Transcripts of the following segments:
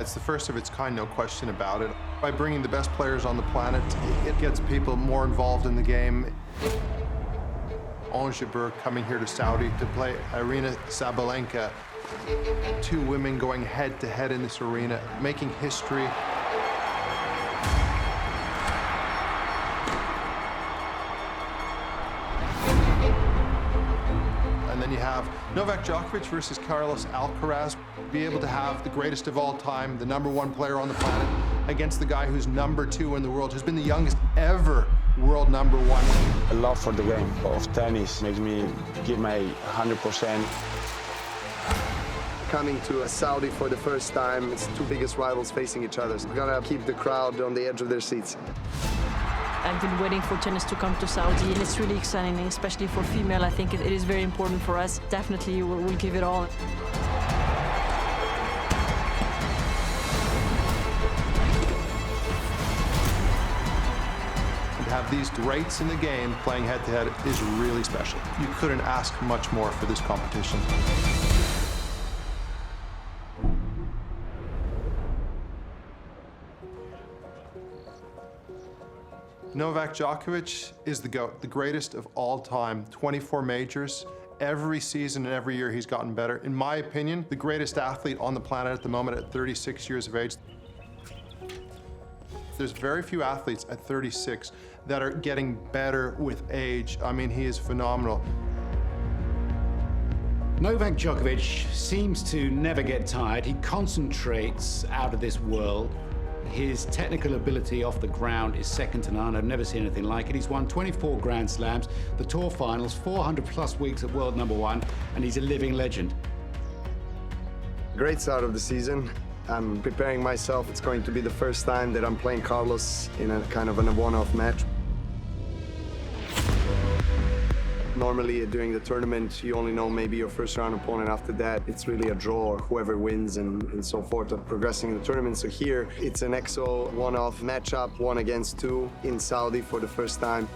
It's the first of its kind, no question about it. By bringing the best players on the planet, it gets people more involved in the game. Ons Jabeur coming here to Saudi to play Aryna Sabalenka. Two women going head-to-head in this arena, making history. And then you have Novak Djokovic versus Carlos Alcaraz. Be able to have the greatest of all time, the #1 player on the planet, against the guy who's #2 in the world, who's been the youngest ever world #1. A love for the game of tennis makes me give my 100%. Coming to Saudi for the first time, it's two biggest rivals facing each other. So we're gonna keep the crowd on the edge of their seats. I've been waiting for tennis to come to Saudi, and it's really exciting, especially for female. I think it is very important for us. Definitely, we'll give it all. To have these greats in the game playing head-to-head is really special. You couldn't ask much more for this competition. Novak Djokovic is the GOAT, the greatest of all time. 24 majors. Every season and every year he's gotten better. In my opinion, the greatest athlete on the planet at the moment at 36 years of age. There's very few athletes at 36 that are getting better with age. I mean, he is phenomenal. Novak Djokovic seems to never get tired. He concentrates out of this world. His technical ability off the ground is second to none. I've never seen anything like it. He's won 24 Grand Slams, the Tour Finals, 400+ weeks at world #1, and he's a living legend. Great start of the season. I'm preparing myself. It's going to be the first time that I'm playing Carlos in a kind of a one-off match. Normally, during the tournament, you only know maybe your first-round opponent. After that, it's really a draw, or whoever wins and so forth of progressing in the tournament. So here, it's an EXO one-off matchup, 1 against 2 in Saudi for the first time.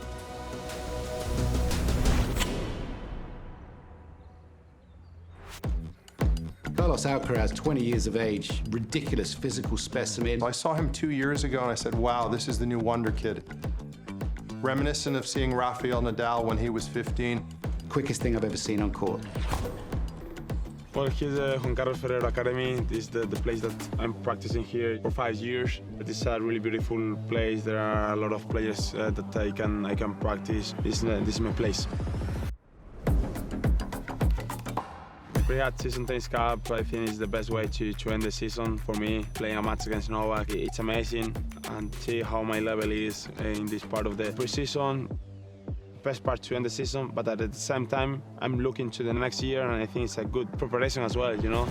Carlos Alcaraz, 20 years of age, ridiculous physical specimen. I saw him 2 years ago and I said, wow, this is the new wonder kid. Reminiscent of seeing Rafael Nadal when he was 15. Quickest thing I've ever seen on court. Well, here's the Juan Carlos Ferrero Academy. This is the place that I'm practicing here for 5 years. This is a really beautiful place. There are a lot of players that I can practice. This is my place. Riyadh Tennis Cup, I think, is the best way to end the season for me. Playing a match against Novak, it's amazing, and see how my level is in this part of the pre-season. Best part to end the season, but at the same time, I'm looking to the next year, and I think it's a good preparation as well, you know.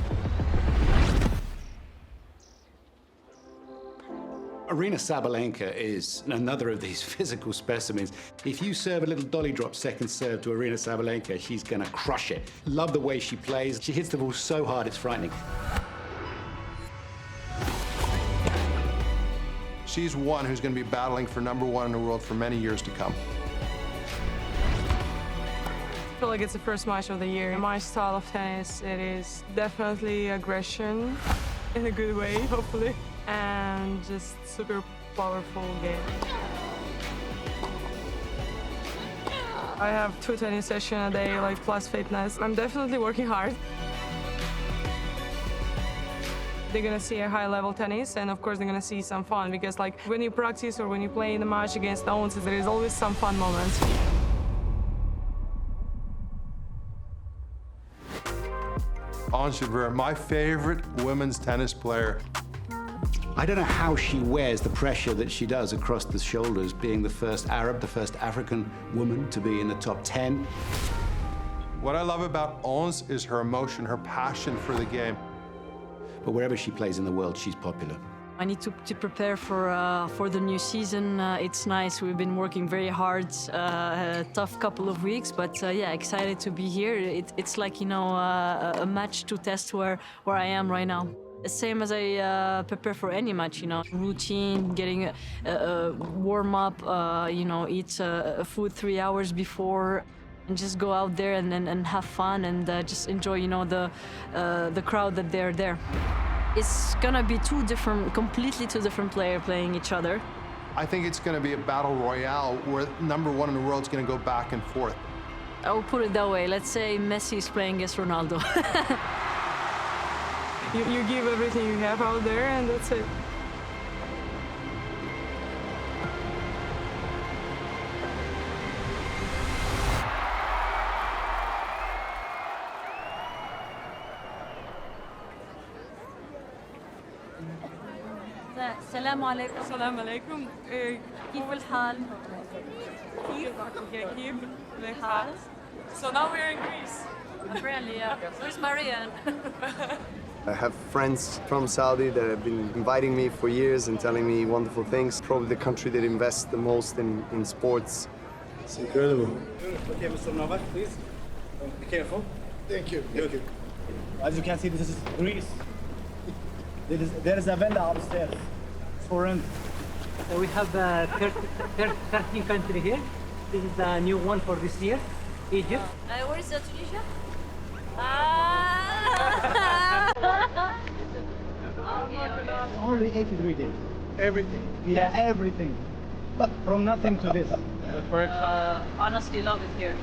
Aryna Sabalenka is another of these physical specimens. If you serve a little dolly drop second serve to Aryna Sabalenka, she's gonna crush it. Love the way she plays. She hits the ball so hard, it's frightening. She's one who's going to be battling for #1 in the world for many years to come. I feel like it's the first match of the year. My style of tennis, it is definitely aggression, in a good way, hopefully, and just super powerful game. I have 2 tennis sessions a day, like plus fitness. I'm definitely working hard. They're gonna see a high-level tennis, and of course they're gonna see some fun, because like when you practice or when you play in the match against the Ons, there is always some fun moments. Ons Jabeur, my favorite women's tennis player. I don't know how she wears the pressure that she does across the shoulders, being the first Arab, the first African woman to be in the top 10. What I love about Ons is her emotion, her passion for the game. But wherever she plays in the world, she's popular. I need to prepare for the new season. It's nice. We've been working very hard. A tough couple of weeks, but yeah, excited to be here. It's like, you know, a match to test where I am right now. Same as I prepare for any match, you know, routine, getting a warm up, you know, eat food 3 hours before, and just go out there and have fun and just enjoy, you know, the crowd that they're there. it's gonna be completely two different players playing each other. I think it's going to be a battle royale where number one in the world is going to go back and forth. I will put it that way. Let's say Messi is playing against Ronaldo. You give everything you have out there, and that's it. السلام عليكم. Assalamu alaikum. كيف الحال؟ كيف الحال? So now we're in Greece. Apparently, yeah. Where's Marianne? I have friends from Saudi that have been inviting me for years and telling me wonderful things. Probably the country that invests the most in sports. It's incredible. Okay, Mr. Novak, please. Be careful. Thank you. Thank you. As you can see, this is Greece. There is a villa upstairs. It's for rent. We have 13 country here. This is the new one for this year, Egypt. Where is Tunisia? Only 83 days. Everything. Yeah, everything. But from nothing to this. Honestly, love it here.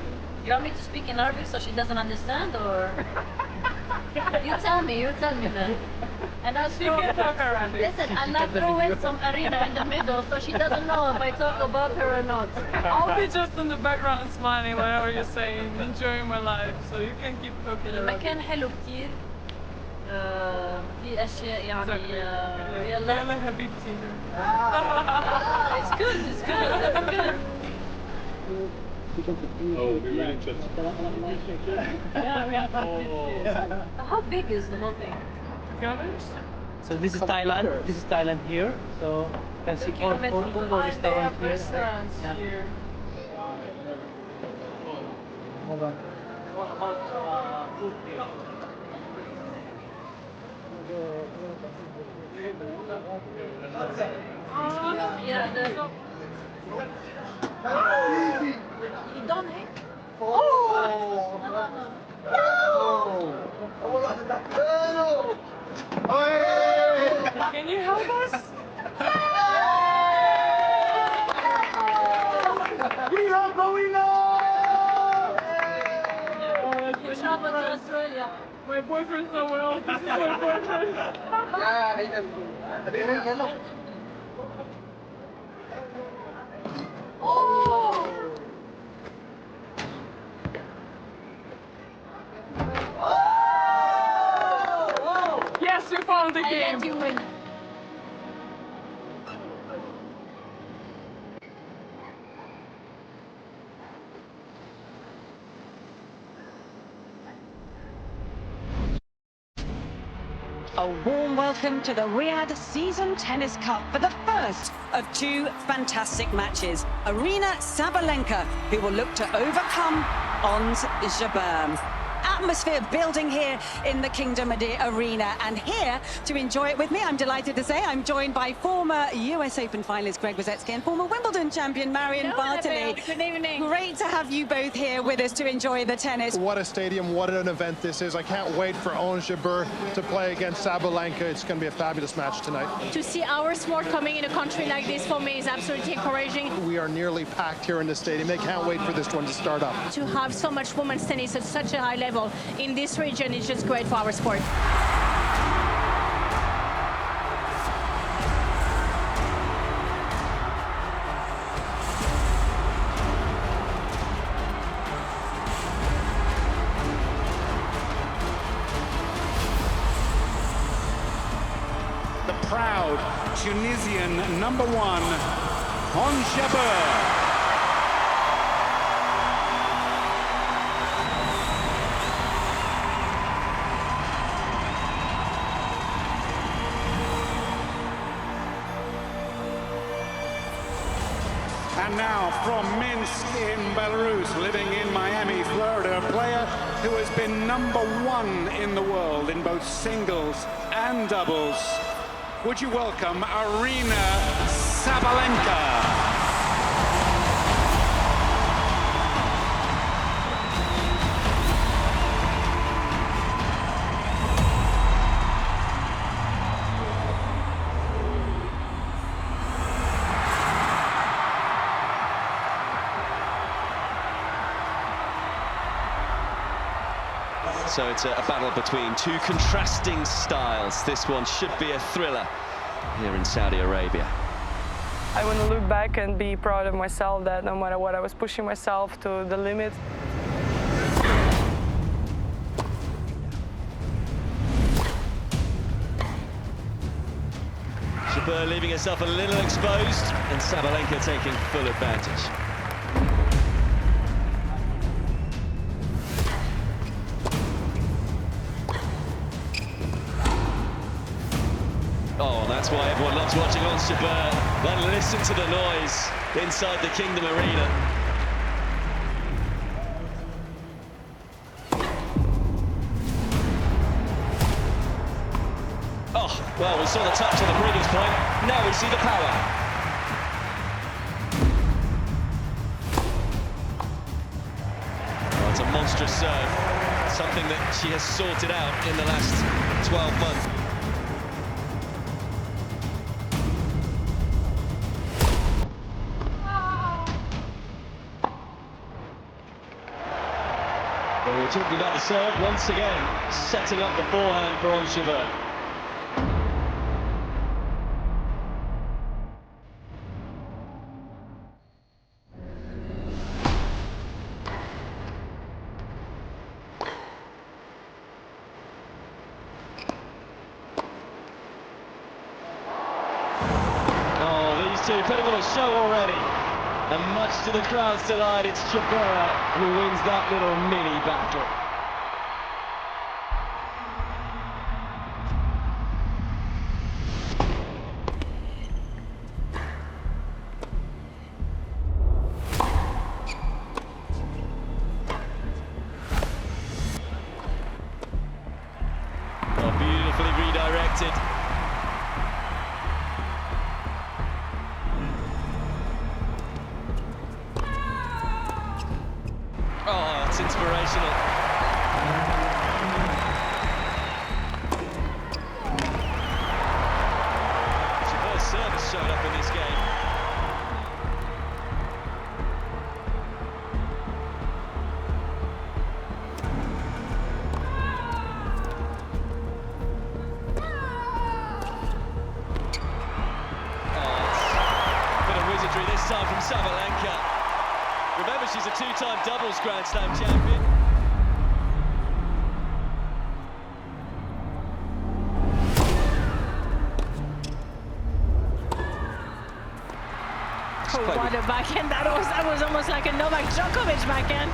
You want me to speak in Arabic so she doesn't understand, or you tell me then. And I'll throw. Listen, and I'll throw in some Aryna in the middle so she doesn't know if I talk about her or not. I'll be just in the background smiling whatever you're saying, enjoying my life, so you can keep talking. المكان حلو كتير. في أشياء يعني يلا. يلا حبيبتي. It's good. It's good. Oh, we really just. How big is the whole thing? So this is Thailand. This is Thailand here. So you can see all restaurants here. Restaurants Yeah. here. Hold on. What about food here? Yeah, you don't hate? Can you help us? We are going on! You travel to Australia. My boyfriend's not well. This is my boyfriend. Yes, we found the I game. let you win. A warm welcome to the Riyadh Season Tennis Cup for the first of two fantastic matches. Aryna Sabalenka, who will look to overcome Ons Jabeur. Atmosphere building here in the Kingdom of the Arena, and here to enjoy it with me, I'm delighted to say I'm joined by former US Open finalist Greg Rosetsky and former Wimbledon champion Marion Bartoli. Good evening. Great to have you both here with us to enjoy the tennis. What a stadium, what an event this is. I can't wait for Ons Jabeur to play against Sabalenka. It's going to be a fabulous match tonight. To see our sport coming in a country like this for me is absolutely encouraging. We are nearly packed here in the stadium. They can't wait for this one to start up. To have so much women's tennis at such a high level in this region is just great for our sport. The proud Tunisian number one, Ons Jabeur. And now from Minsk in Belarus, living in Miami, Florida, a player who has been number one in the world in both singles and doubles. Would you welcome Aryna Sabalenka? So it's a battle between two contrasting styles. This one should be a thriller here in Saudi Arabia. I want to look back and be proud of myself that no matter what, I was pushing myself to the limit. Jabeur leaving herself a little exposed, and Sabalenka taking full advantage. Oh, that's why everyone loves watching Ons Jabeur. Then listen to the noise inside the Kingdom Arena. Oh, well, we saw the touch on the previous point. Now we see the power. Oh, it's a monstrous serve. Something that she has sorted out in the last 12 months. Well, we're talking about the serve once again, setting up the forehand for Ons Jabeur. Oh, these two putting on a show already. And much to the crowd's delight, it's Jabeur who wins that little mini battle. Oh, beautifully redirected. Oh, it's inspirational. Jabeur's service showed up in this game. Oh, it's a bit of wizardry this time from Sabalenka. Remember, she's a two-time doubles Grand Slam champion. Oh, what a backhand. That was almost like a Novak Djokovic backhand.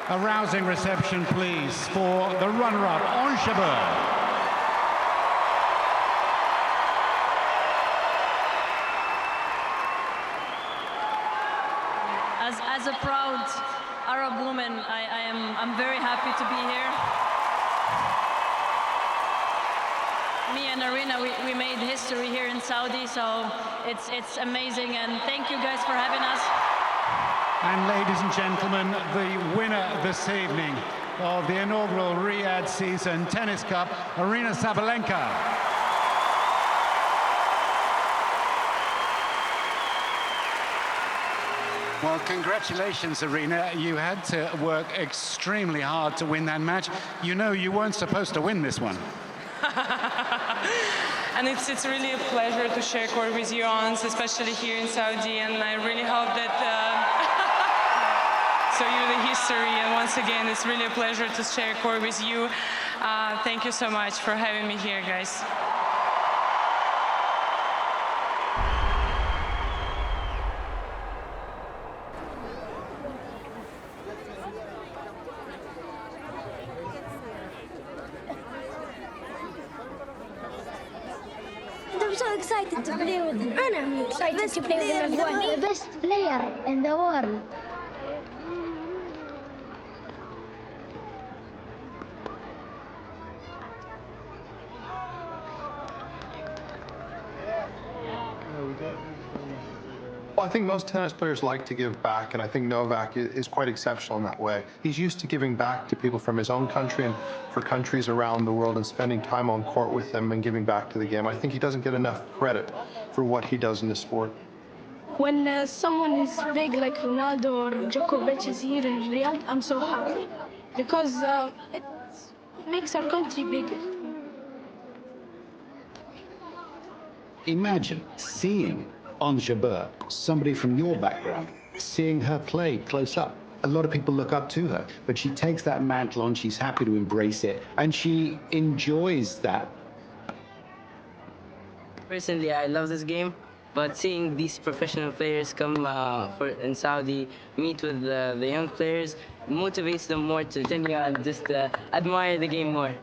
A rousing reception, please, for the runner-up, Ons Jabeur. As a proud Arab woman, I'm very happy to be here. Me and Aryna, we made history here in Saudi, so it's amazing, and thank you guys for having us. And ladies and gentlemen, the winner this evening of the inaugural Riyadh Season Tennis Cup, Aryna Sabalenka. Well, congratulations, Aryna. You had to work extremely hard to win that match. You know you weren't supposed to win this one. And it's really a pleasure to share court with you, Ons, especially here in Saudi, and I really hope that so you're the history, and once again, it's really a pleasure to share court with you. Thank you so much for having me here, guys. I'm so excited to play with him. I'm excited to play with him. The best player in the world. Well, I think most tennis players like to give back, and I think Novak is quite exceptional in that way. He's used to giving back to people from his own country and for countries around the world and spending time on court with them and giving back to the game. I think he doesn't get enough credit for what he does in the sport. When someone is big like Ronaldo or Djokovic is here in Riyadh, I'm so happy because it makes our country bigger. Imagine seeing Ons Jabeur, somebody from your background, seeing her play close up. A lot of people look up to her, but she takes that mantle on, she's happy to embrace it, and she enjoys that. Personally, I love this game, but seeing these professional players come in Saudi, meet with the young players, motivates them more to continue and just admire the game more.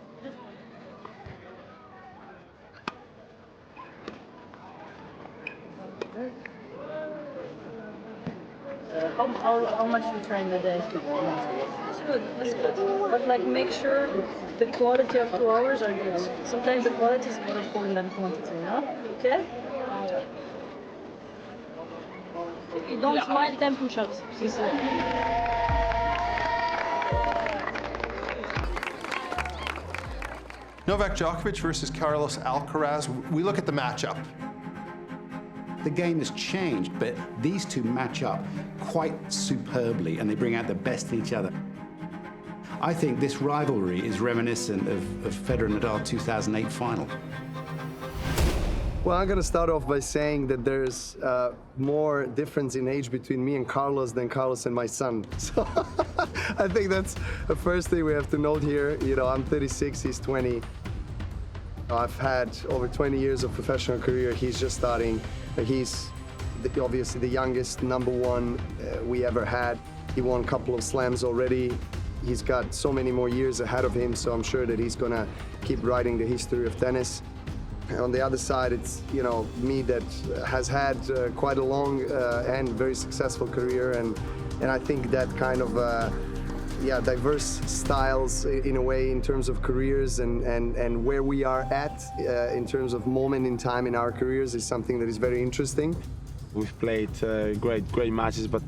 How much you train a day? That's good. That's good. But like, make sure the quality of 2 hours are good. Sometimes the quality is more important than quantity, no? Okay? If you don't mind, 10 push-ups. Novak Djokovic versus Carlos Alcaraz. We look at the matchup. The game has changed, but these two match up quite superbly, and they bring out the best in each other. I think this rivalry is reminiscent of Federer-Nadal 2008 final. Well, I'm going to start off by saying that there's more difference in age between me and Carlos than Carlos and my son. So I think that's the first thing we have to note here. You know, I'm 36, he's 20. I've had over 20 years of professional career. He's just starting. He's obviously the youngest #1 we ever had. He won a couple of slams already. He's got so many more years ahead of him, so I'm sure that he's gonna keep writing the history of tennis. On the other side, it's, you know, me that has had quite a long and very successful career, and I think that kind of diverse styles in a way in terms of careers and where we are at in terms of moment in time in our careers is something that is very interesting. We've played great matches, but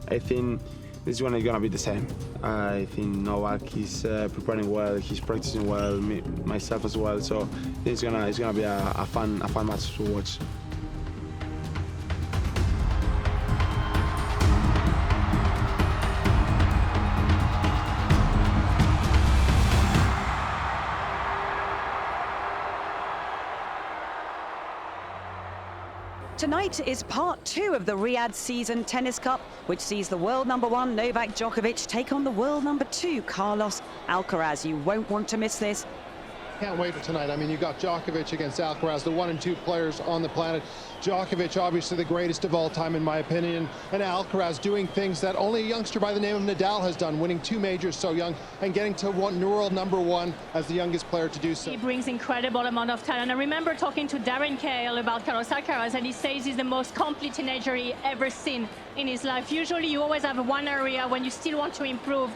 I think this one is gonna be the same. I think Novak is preparing well, he's practicing well, myself as well. So it's gonna be a fun match to watch. Tonight is part 2 of the Riyadh Season Tennis Cup, which sees the world #1 Novak Djokovic take on the world #2 Carlos Alcaraz. You won't want to miss this. Can't wait for tonight. I mean, you got Djokovic against Alcaraz, the 1 and 2 players on the planet. Djokovic, obviously the greatest of all time, in my opinion, and Alcaraz doing things that only a youngster by the name of Nadal has done, winning 2 majors so young and getting to world #1 as the youngest player to do so. He brings incredible amount of talent. I remember talking to Darren Cahill about Carlos Alcaraz, and he says he's the most complete teenager he ever seen in his life. Usually you always have one area when you still want to improve.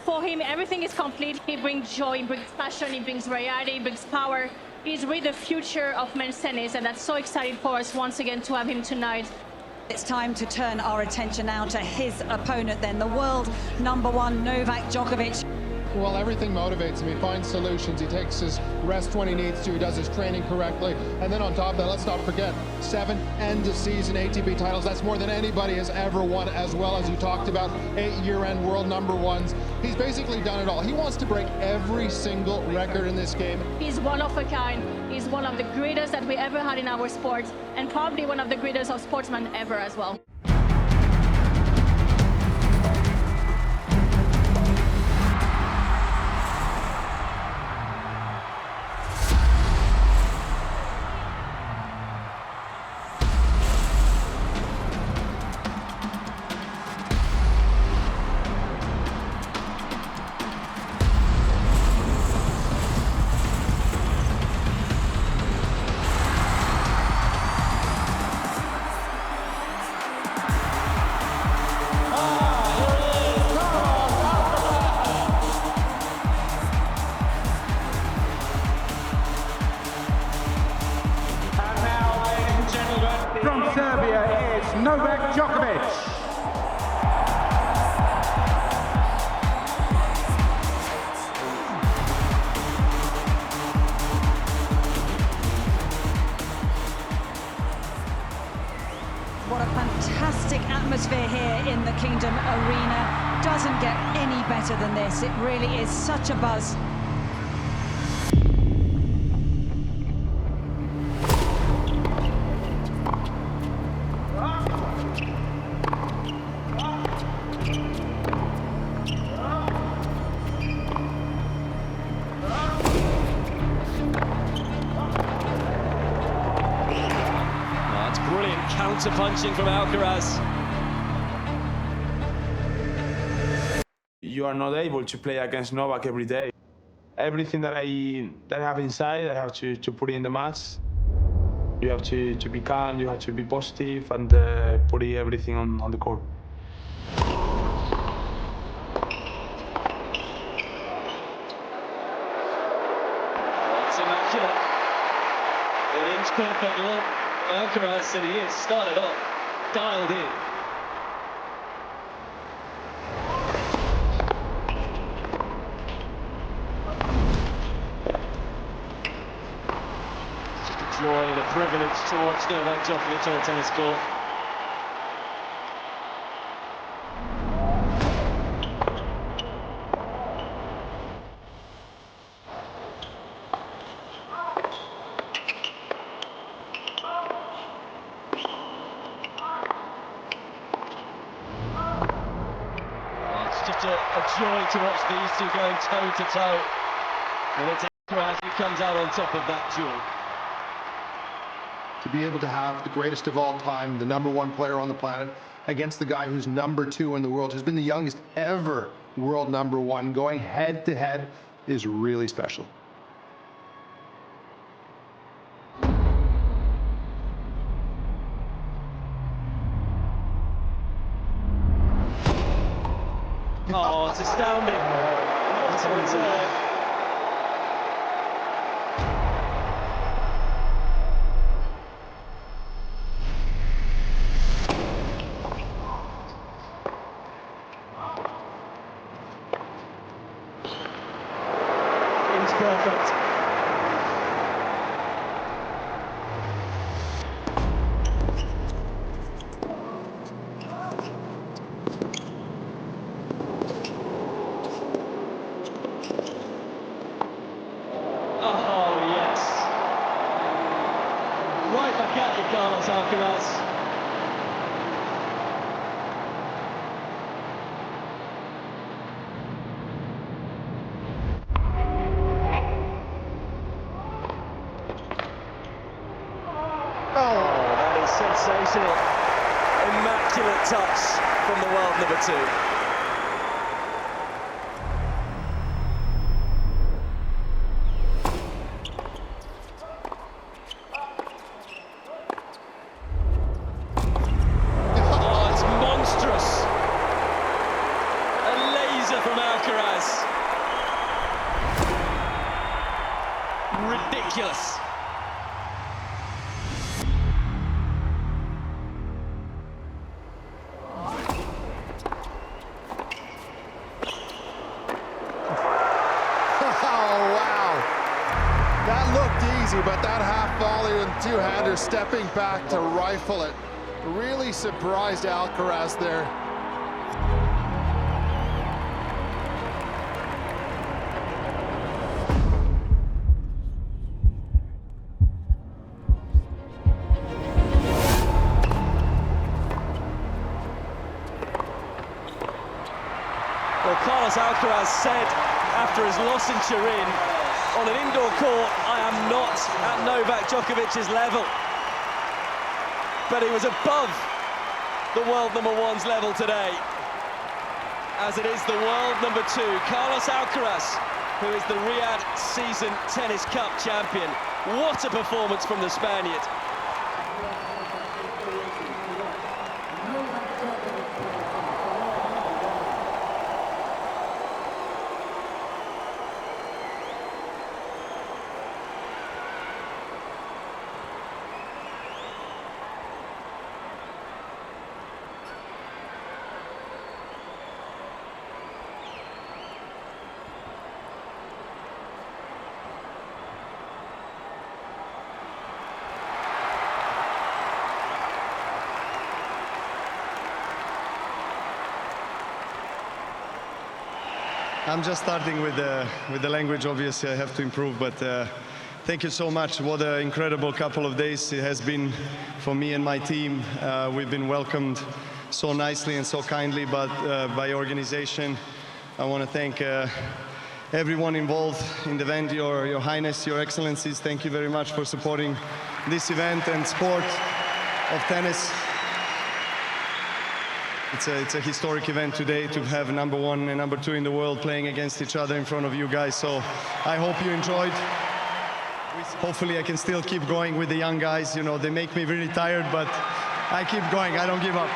For him, everything is complete. He brings joy, he brings passion, he brings variety, he brings power. He's really the future of men's tennis, and that's so exciting for us once again to have him tonight. It's time to turn our attention now to his opponent then, the world #1 Novak Djokovic. Well, everything motivates him. He finds solutions. He takes his rest when he needs to. He does his training correctly. And then on top of that, let's not forget, 7 end-of-season ATP titles. That's more than anybody has ever won, as well as you talked about 8 year-end world #1s. He's basically done it all. He wants to break every single record in this game. He's one of a kind. He's one of the greatest that we ever had in our sport, and probably one of the greatest of sportsmen ever as well. here in the Kingdom Arena. Doesn't get any better than this. It really is such a buzz. Counter-punching from Alcaraz. You are not able to play against Novak every day. Everything that I have inside, I have to put it in the match. You have to be calm, you have to be positive, and put everything on the court. It's immaculate. An inch perfect look. Alcaraz said he is started off, dialed in. It's just a joy and a privilege to watch Novak Djokovic on a tennis court. Just a joy to watch these two going toe to toe. And it's Alcaraz who comes out on top of that duel. To be able to have the greatest of all time, the #1 player on the planet, against the guy who's #2 in the world, who's been the youngest ever world #1, going head to head is really special. Oh, it's astounding. What a return. It's perfect. Right back at you, Carlos Alcaraz. Oh, that is sensational. Immaculate touch from the world #2. From Alcaraz. Ridiculous. Oh, wow. That looked easy, but that half volley with two-hander stepping back to rifle it really surprised Alcaraz there. Well, Carlos Alcaraz said after his loss in Turin, on an indoor court, I am not at Novak Djokovic's level. But he was above the world #1's level today, as it is the world #2, Carlos Alcaraz, who is the Riyadh Season Tennis Cup champion. What a performance from the Spaniard. I'm just starting with the language. Obviously, I have to improve, but thank you so much. What an incredible couple of days it has been for me and my team. We've been welcomed so nicely and so kindly by your organization. I want to thank everyone involved in the event, Your Highness, Your Excellencies. Thank you very much for supporting this event and sport of tennis. It's a historic event today to have #1 and #2 in the world playing against each other in front of you guys. So I hope you enjoyed. Hopefully I can still keep going with the young guys. You know, they make me really tired, but I keep going. I don't give up.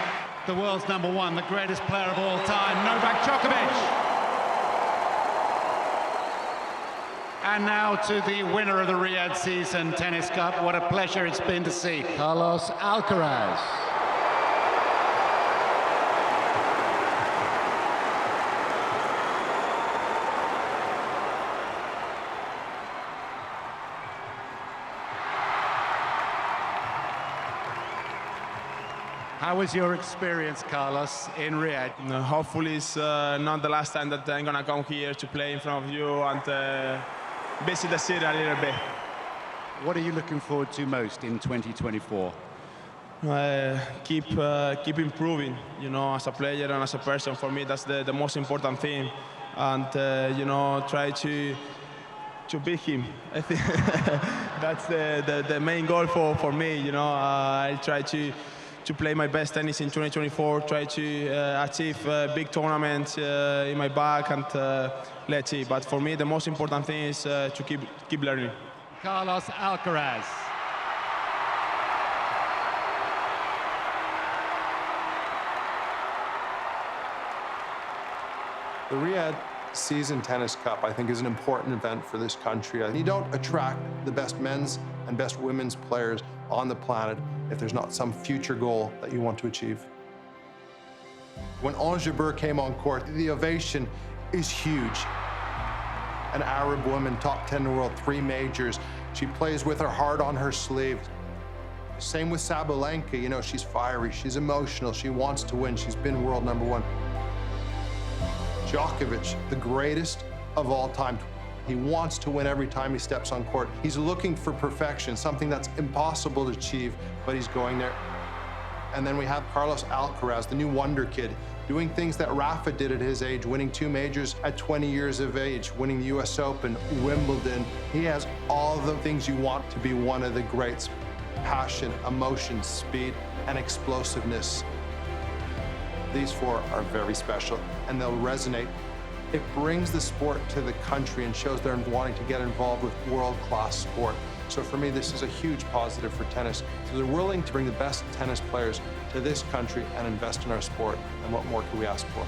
The world's #1, the greatest player of all time, Novak Djokovic. And now to the winner of the Riyadh Season Tennis Cup. What a pleasure it's been to see. Carlos Alcaraz. How was your experience, Carlos, in Riyadh? Hopefully it's not the last time that I'm gonna come here to play in front of you and visit the city a little bit. What are you looking forward to most in 2024? Keep improving, you know, as a player and as a person. For me, that's the most important thing. And, you know, try to beat him. I think that's the main goal for me, you know. I'll try to play my best tennis in 2024, try to achieve big tournaments in my back, and let's see. But for me, the most important thing is to keep learning. Carlos Alcaraz. The Riyadh Season Tennis Cup, I think, is an important event for this country. You don't attract the best men's and best women's players on the planet if there's not some future goal that you want to achieve. When Ons Jabeur came on court, the ovation is huge. An Arab woman, top 10 in the world, 3 majors. She plays with her heart on her sleeve. Same with Sabalenka, you know, she's fiery, she's emotional, she wants to win, she's been world #1. Djokovic, the greatest of all time. He wants to win every time he steps on court. He's looking for perfection, something that's impossible to achieve, but he's going there. And then we have Carlos Alcaraz, the new wonder kid, doing things that Rafa did at his age, winning 2 majors at 20 years of age, winning the US Open, Wimbledon. He has all the things you want to be one of the greats: passion, emotion, speed, and explosiveness. These 4 are very special, and they'll resonate. It brings the sport to the country and shows they're wanting to get involved with world-class sport. So for me, this is a huge positive for tennis. So they're willing to bring the best tennis players to this country and invest in our sport. And what more could we ask for?